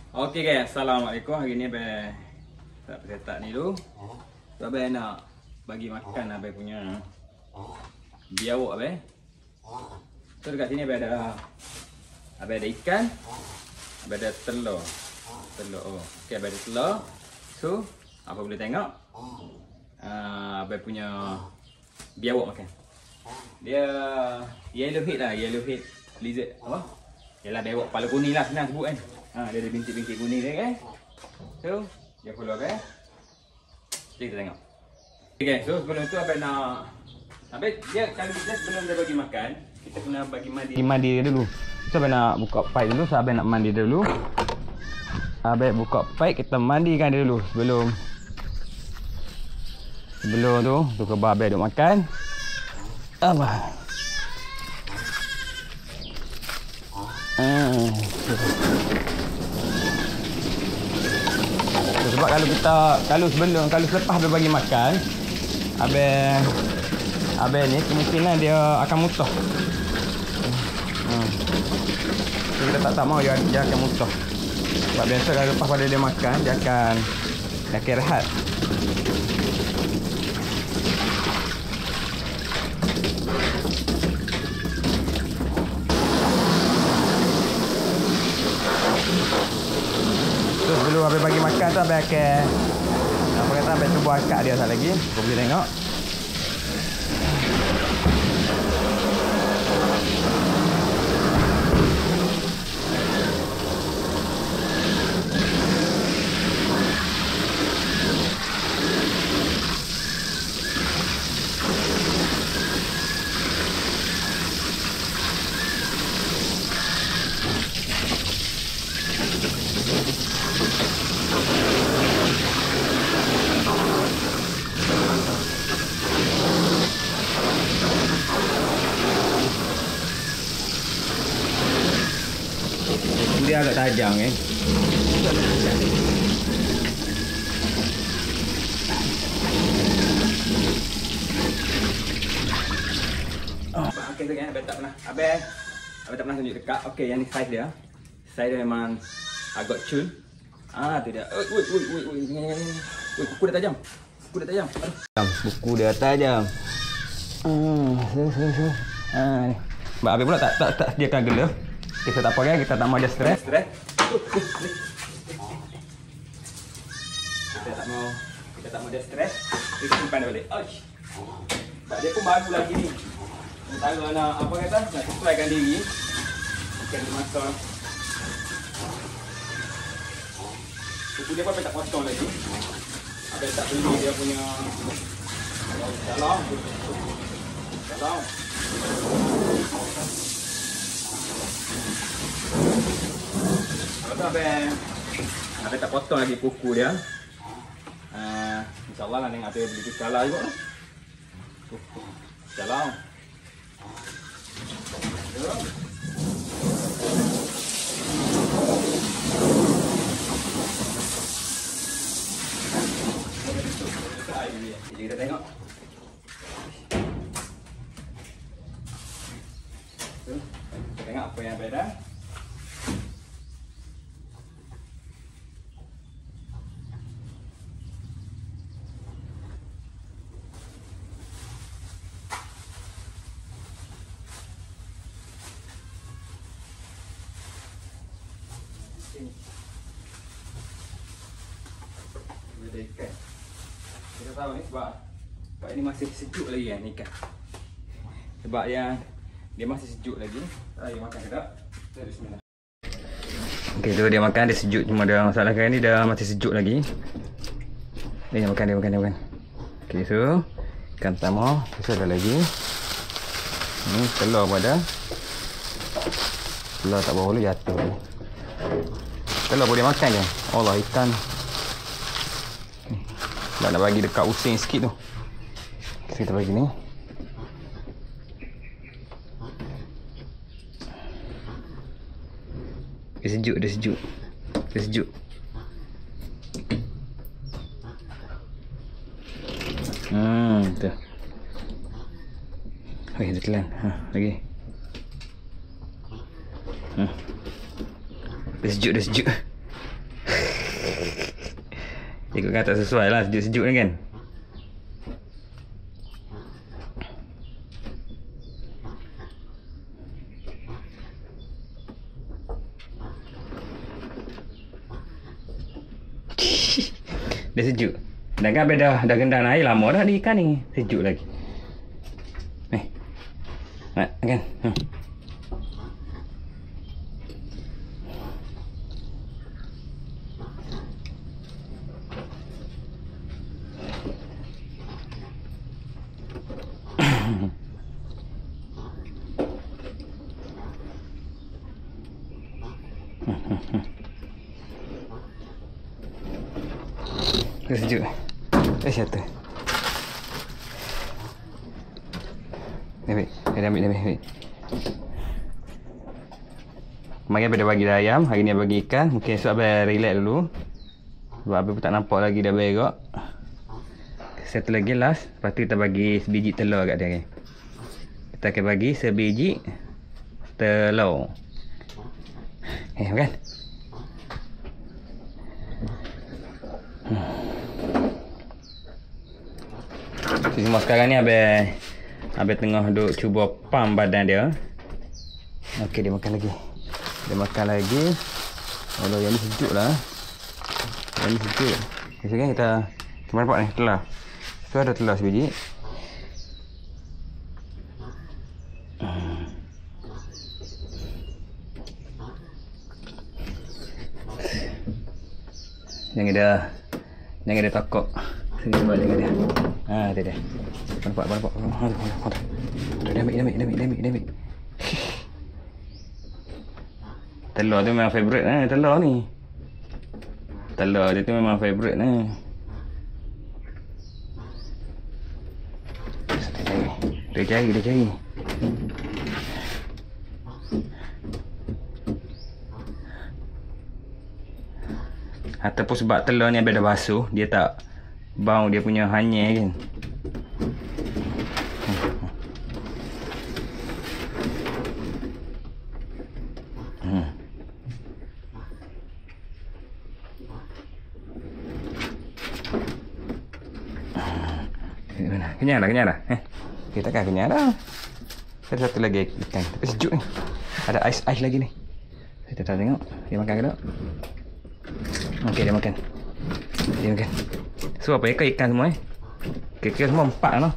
Okey guys, assalamualaikum. Hari ni abang tak pesetak ni dulu. So abang nak bagi makan abang punya biawak abang. So dekat sini abang ada ikan, abang ada telur. Oh. Okey, abang ada telur. So apa boleh tengok? Abang punya biawak makan. Dia yellow head lah, yellow head lizard apa? Yalah biawak kepala kuning lah senang sebut kan. Dia ada bintik-bintik kuning dia kan. So, dia follow abang. Kita tengok. Okay guys, so sebelum tu abang nak dia kalau kita sebelum dia bagi makan, kita kena bagi mandi dia dulu. So abang nak buka pipe dulu, so abang nak mandi dia dulu. Abang buka pipe, kita mandikan dia dulu sebelum tu kebab abang duk makan. Abang. Sebab kalau selepas abang bagi makan, abang ni kemungkinan dia akan muntah. So, kita tak mau dia akan muntah. Sebab biasa kalau lepas pada dia makan, dia akan rehat. So, sebelum abang bagi makan tu abang akan abang cuba akak dia sekali lagi. Kau boleh tengok. Dia agak tajam kan. Okey tu kan, abang tak pernah tunjuk dekat. Okey, yang ni saiz dia. Saiz dia memang agak cun. Tu dia. Kuku dia tajam. Kuku dia tajam. Sebab abang pula tak sediakan glove. Kita tak apa kan, kita tak mau dia stres. Kita tak mau dia stres. Kita simpan dia balik. Sebab dia pun baru lagi ni. Sementara nak sesuaikan diri. Ikan dia masak. Kuku dia pun tak potong lagi. Abang tak beli dia punya dalam. Lepas tu abang tak potong lagi kuku dia. InsyaAllah lah dengan abang beli kucala juga lah. Kucala. Jadi kita tengok. Kita tengok apa yang beda. Ikan. Kita tahu ni sebab ini masih sejuk lagi kan ikan. Sebab yang dia masih sejuk lagi. Ayo makan sedap. Bismillah. Okey, tu dia makan, dia sejuk, cuma dia masalah kan ni dah masih sejuk lagi. Dia makan. Okey, so ikan pertama, kita ada lagi. Ni telur pada. Telur tak boleh jatuh. Telur boleh makan je. Allah, ikan nak bagi dekat using sikit tu. Kita bagi ni. Dia sejuk. Tu. Okey, dia telan. Lagi. Dia sejuk. Ikutkan tak sesuai lah sejuk-sejuk ni kan. Dia sejuk. Dan kan dah gendam air lama dah di ikan ni. Sejuk lagi. Nak kan. Sejuk. Satu. Ambil. Kemarin Abang dah bagi dah ayam, hari ni bagi ikan. Mungkin esok Abang relax dulu. Sebab Abang pun tak nampak lagi dah berak. Satu lagi last. Lepas tu kita bagi sebiji telur kat dia. Kita akan bagi sebiji telur. Makan. Semua sekarang ni Abang tengah duk cuba pam badan dia. Okey, dia makan lagi. Kalau yang ni sejuk lah. Yang ni sejuk. Sekarang kita nampak ni telur. Tu ada telur sebiji. Jangan dia takut. Sini balik dengan dia. Dia. Nampak. Dia ambil. Telur tu memang favourite telur ni. Telur dia tu memang favourite Dia cari. Ataupun sebab telur ni dah basuh, dia tak bau dia punya hanyir kan. Kenyang dah. Kita takkan kenyang dah. Ada satu lagi ikan. Tapi sejuk ni. Ada ais lagi ni. Kita tak tengok. Dia makan ke tak? Okey, dia makan. So apa ikan semua Kira-kira semua 4 lah.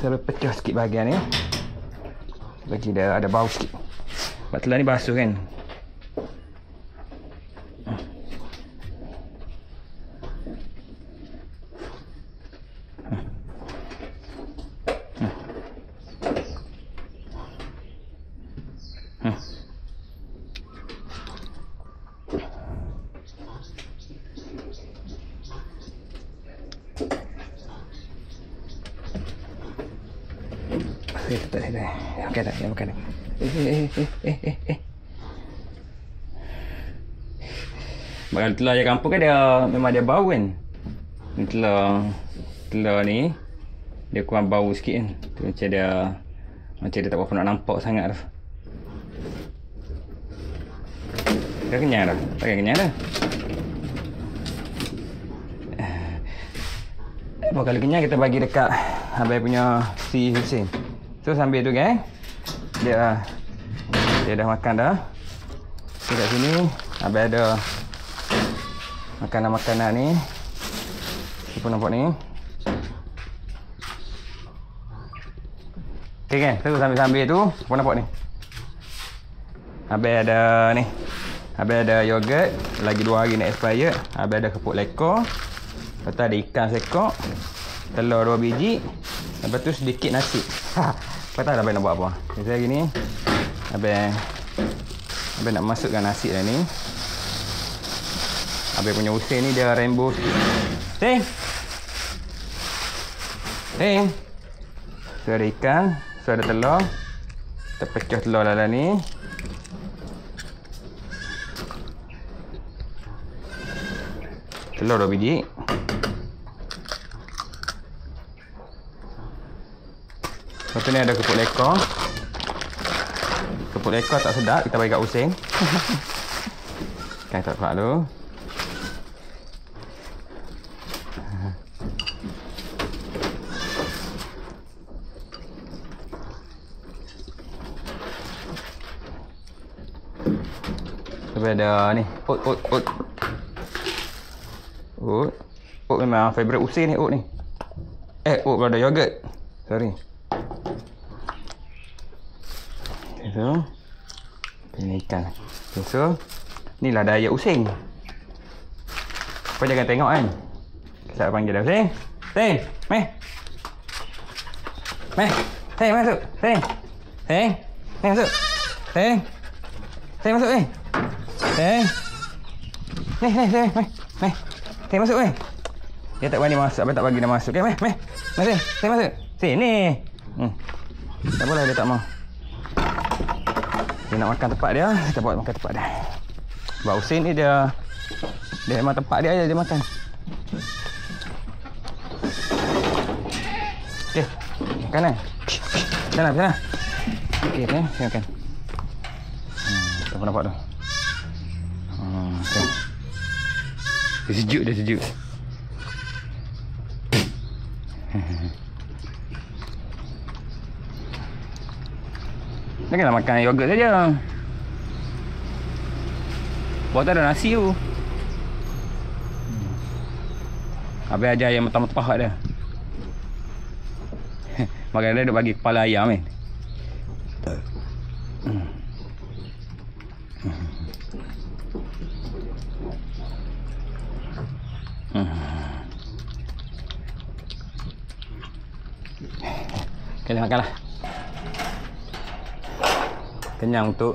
Saya pecah sikit bahagian ni. Bagi dia ada bau sikit. Sebab telur ni basuh kan. Makan. Makan telur je kampung kan memang dia bau kan. Telur ni dia kurang bau sikit kan. Macam dia tak berapa nak nampak sangat dah. Dah kenyang dah. Tak kenyang dah. Kalau kenyang kita bagi dekat Abang punya si Hussein. So sambil tu kan dia dah makan dah. Dekat sini Abang ada makanan ni. Kita nampak ni. Okey kan? So sambil tu apa nampak ni? Abang ada ni. Abang ada yogurt, lagi 2 hari nak expire. Abang ada kepuk lekor. Lepas tu ada ikan sekok, telur 2 biji. Lepas tu sedikit nasi. Kau tahu Abang nak buat apa? Jadi hari ni Abang nak masukkan nasi dah ni. Abang punya usin ni dia rainbow. So ada ikan, so ada telur. Kita pecah telur dalam ni. Telur 2 biji. Lepas tu ni ada kepuk lekor. Kepuk lekor tak sedap, kita bagi kat Useng. Kan tak kuat tu. Sampai ada ni, oat. Oat memang favorite Usin ni, oat ni. Oat pula ada yogurt. Sorry. Okay, so ini ikan. Okay, so inilah daya Usin. Kau jangan tengok kan. Saya panggil dah Usin. Usin, meh. Usin masuk. Usin masuk. Usin masuk ni. Usin masuk weh. Dia tak berani masuk, abang tak bagi dia masuk. Meh. Usin masuk. Sini. Tak boleh dia tak mau. Dia nak makan tempat dia, kita buat makan tempat dia. Sebab Usin ni dia memang tempat dia aja dia makan. Okey. Makan kan? Sana. Okey, saya makan. Tak nampak tu. Okay. Dia sejuk. Janganlah makan yogurt saja. Buat tak ada nasi tu. Habis ajar yang mentah-mentah dia. Makan dia duk bagi kepala ayam ni. Kena makanlah. Kenyang untuk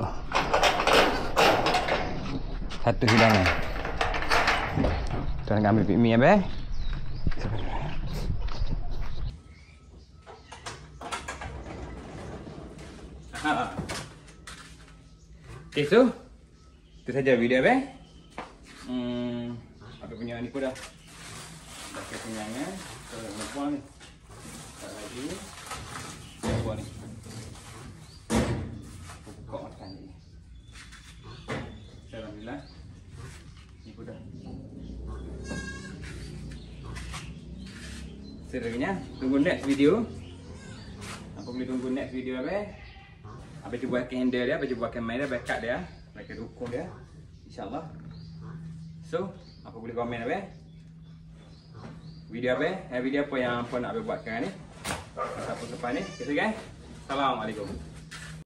satu hidangan. Tuan ambil pik mi abang. Okay, so itu saja video abang. Apa punya ni pun dah kenyangnya. Kalau nak buat ni. Tak lagi. Buat ni. Buka makan ni. Alhamdulillah. Ni pun dah. Serangnya tunggu next video. Apa boleh tunggu next video abang? Abang cuba buatkan handle dia, abang cuba buatkan main dia, backup dia, backup dukung dia. InsyaAllah. So, apa boleh komen abang? Video abang, video apa yang apa nak abang buatkan ni? Siapa depan ni? Okay, guys. Assalamualaikum.